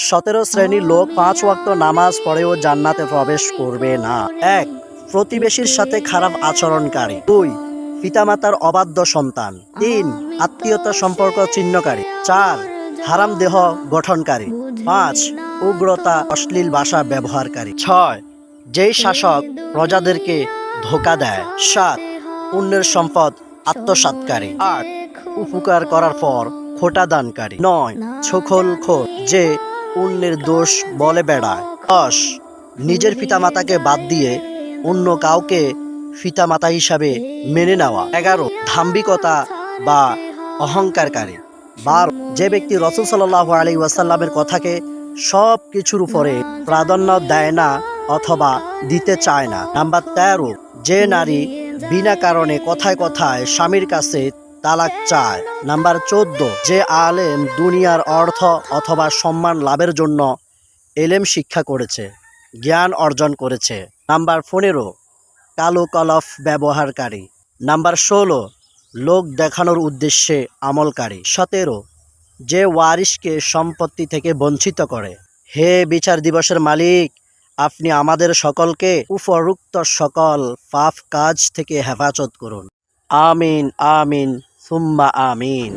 17 শ্রেণীর লোক 5 ওয়াক্ত নামাজ পড়েও জান্নাতে প্রবেশ করবে না। 1. প্রতিবেশীর সাথে খারাপ আচরণকারী। 2. পিতামাতার অবাধ্য সন্তান। 3. আত্মীয়তা সম্পর্ক ছিন্নকারী। 4. হারাম দেহ গঠনকারী। 5. উগ্রতা অশ্লীল ভাষা ব্যবহারকারী। 6. যেই শাসক প্রজাদেরকে ধোঁকা দেয়। 7. অন্যের সম্পদ আত্মসাৎকারী। 8. উপকার করার পর খোটা দানকারী। 9. ছোখলখোর, যে অন্যের দোষ বলে বেড়ায়। 10. নিজের পিতামাতাকে বাদ দিয়ে অন্য কাউকে পিতামাতা হিসাবে মেনে নেওয়া। 11. দাম্ভিকতা বা অহংকারকারী। 12. যে ব্যক্তি রাসূল সাল্লাল্লাহু আলাইহি ওয়াসাল্লামের কথাকে সব কিছুর উপরে প্রাধান্য দেয় না অথবা দিতে চায় না। নাম্বার 13. যে নারী বিনা কারণে কথায় কথায় স্বামীর কাছে তালাক চায়। নাম্বার 14. যে আলেম দুনিয়ার অর্থ অথবা সম্মান লাভের জন্য এলেম শিক্ষা করেছে, জ্ঞান অর্জন করেছে। নাম্বার 15. কালো কলফ ব্যবহারকারী। নাম্বার 16. লোক দেখানোর উদ্দেশ্যে আমলকারী। 17. যে ওয়ারিশকে সম্পত্তি থেকে বঞ্চিত করে। হে বিচার দিবসের মালিক, আপনি আমাদের সকলকে উপরোক্ত সকল পাপ কাজ থেকে হেফাজত করুন। আমিন আমিন সুম্মা আমিন।